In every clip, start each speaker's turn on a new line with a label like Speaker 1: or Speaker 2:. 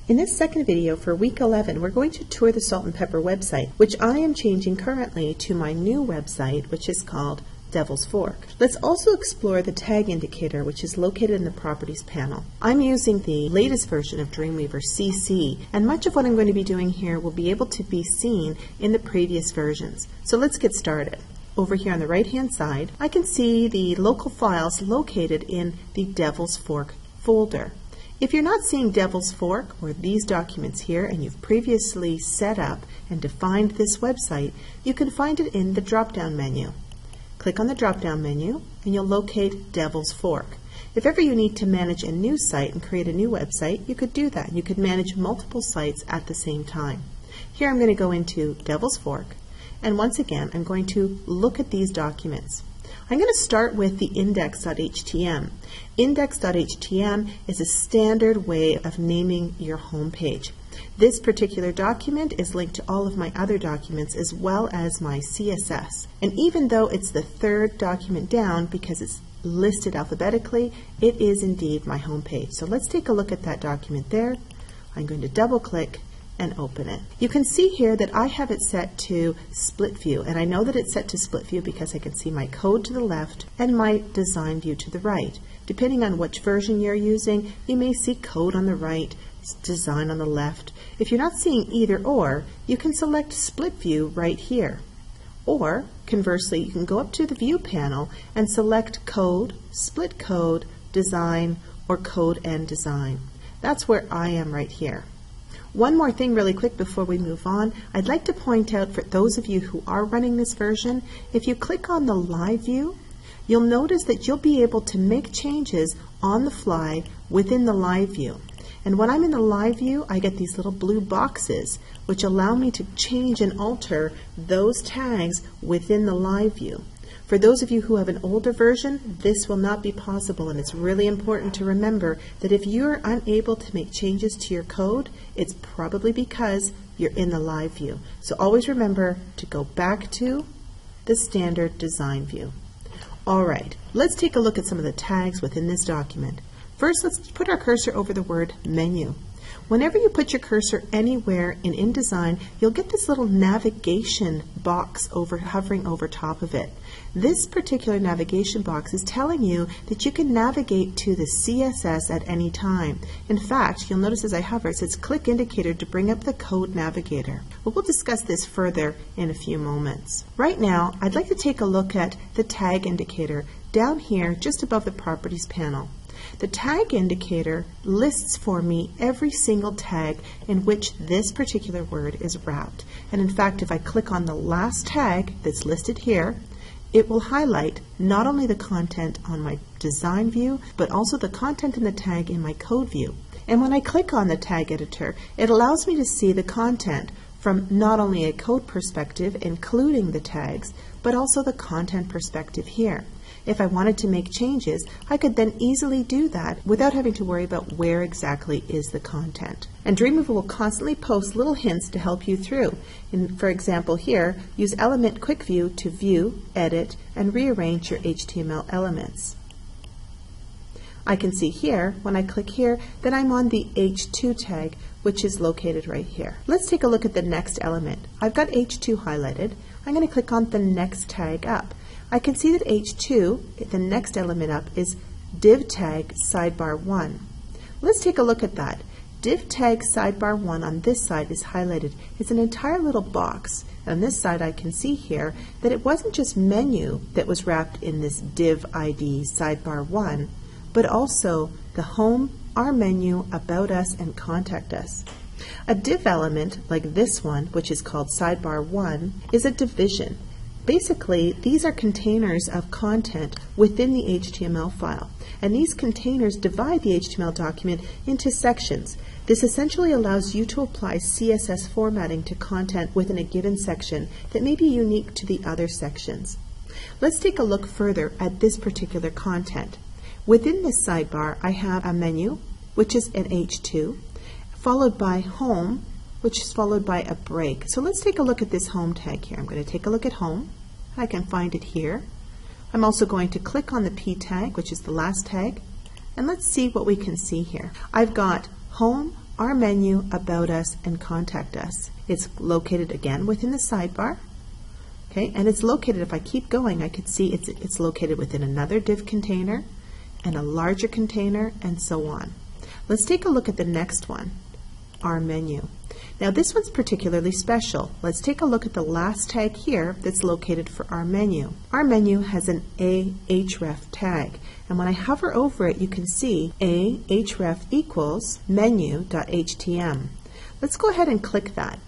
Speaker 1: In this second video for week 11, we're going to tour the Salt and Pepper website, which I am changing currently to my new website, which is called Devil's Fork. Let's also explore the tag indicator, which is located in the Properties panel. I'm using the latest version of Dreamweaver CC, and much of what I'm going to be doing here will be able to be seen in the previous versions. So let's get started. Over here on the right-hand side, I can see the local files located in the Devil's Fork folder. If you're not seeing Devil's Fork or these documents here and you've previously set up and defined this website, you can find it in the drop-down menu. Click on the drop-down menu and you'll locate Devil's Fork. If ever you need to manage a new site and create a new website, you could do that. You could manage multiple sites at the same time. Here I'm going to go into Devil's Fork, and once again I'm going to look at these documents. I'm going to start with the index.htm. Index.htm is a standard way of naming your home page. This particular document is linked to all of my other documents as well as my CSS. And even though it's the third document down because it's listed alphabetically, it is indeed my home page. So let's take a look at that document there. I'm going to double click and open it. You can see here that I have it set to split view, and I know that it's set to split view because I can see my code to the left and my design view to the right. Depending on which version you're using, you may see code on the right, design on the left. If you're not seeing either or, you can select split view right here. Or conversely, you can go up to the view panel and select code, split code, design, or code and design. That's where I am right here. One more thing really quick before we move on. I'd like to point out for those of you who are running this version, if you click on the live view, you'll notice that you'll be able to make changes on the fly within the live view. And when I'm in the live view, I get these little blue boxes which allow me to change and alter those tags within the live view. For those of you who have an older version, this will not be possible, and it's really important to remember that if you're unable to make changes to your code, it's probably because you're in the live view. So always remember to go back to the standard design view. All right, let's take a look at some of the tags within this document. First, let's put our cursor over the word menu. Whenever you put your cursor anywhere in InDesign, you'll get this little navigation box hovering over top of it. This particular navigation box is telling you that you can navigate to the CSS at any time. In fact, you'll notice as I hover, it says click indicator to bring up the code navigator. Well, we'll discuss this further in a few moments. Right now, I'd like to take a look at the tag indicator down here just above the Properties panel. The tag indicator lists for me every single tag in which this particular word is wrapped. And in fact, if I click on the last tag that's listed here, it will highlight not only the content on my design view, but also the content in the tag in my code view. And when I click on the tag editor, it allows me to see the content from not only a code perspective, including the tags, but also the content perspective here. If I wanted to make changes, I could then easily do that without having to worry about where exactly is the content. And Dreamweaver will constantly post little hints to help you through. For example here, use Element Quick View to view, edit, and rearrange your HTML elements. I can see here, when I click here, that I'm on the H2 tag, which is located right here. Let's take a look at the next element. I've got H2 highlighted. I'm going to click on the next tag up. I can see that H2, the next element up, is div tag sidebar 1. Let's take a look at that. Div tag sidebar 1 on this side is highlighted. It's an entire little box. On this side I can see here that it wasn't just menu that was wrapped in this div ID sidebar 1, but also the home, our menu, about us, and contact us. A div element like this one, which is called sidebar 1, is a division. Basically, these are containers of content within the HTML file, and these containers divide the HTML document into sections. This essentially allows you to apply CSS formatting to content within a given section that may be unique to the other sections. Let's take a look further at this particular content. Within this sidebar, I have a menu, which is an H2, followed by home, which is followed by a break. So let's take a look at this home tag here. I'm going to take a look at home. I can find it here. I'm also going to click on the P tag, which is the last tag, and let's see what we can see here. I've got home, Our Menu, About Us, and Contact Us. It's located again within the sidebar. Okay, and it's located, if I keep going, I could see it's located within another div container and a larger container and so on. Let's take a look at the next one, Our Menu. Now this one's particularly special. Let's take a look at the last tag here that's located for Our Menu. Our Menu has an ahref tag, and when I hover over it you can see ahref equals menu.htm. Let's go ahead and click that.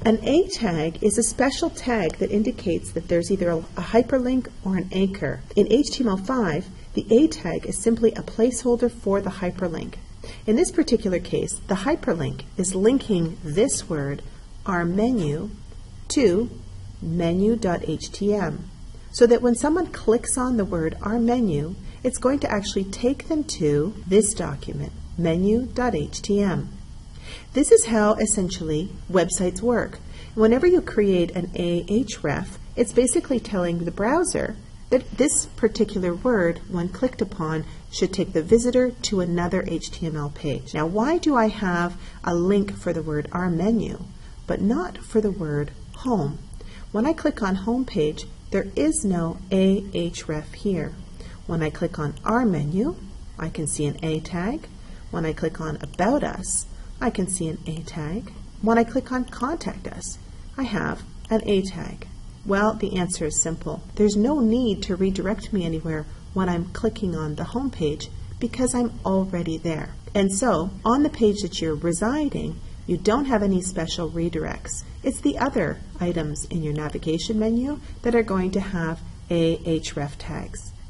Speaker 1: An A tag is a special tag that indicates that there's either a hyperlink or an anchor. In HTML5, the A tag is simply a placeholder for the hyperlink. In this particular case, the hyperlink is linking this word, Our Menu, to menu.htm, so that when someone clicks on the word Our Menu, it's going to actually take them to this document, menu.htm. This is how essentially websites work. Whenever you create an ahref, it's basically telling the browser that this particular word, when clicked upon, should take the visitor to another HTML page. Now, why do I have a link for the word Our Menu, but not for the word Home? When I click on Home page, there is no ahref here. When I click on Our Menu, I can see an A tag. When I click on About Us, I can see an A tag. When I click on Contact Us, I have an A tag. Well, the answer is simple. There's no need to redirect me anywhere when I'm clicking on the home page because I'm already there. And so, on the page that you're residing, you don't have any special redirects. It's the other items in your navigation menu that are going to have ahref tags.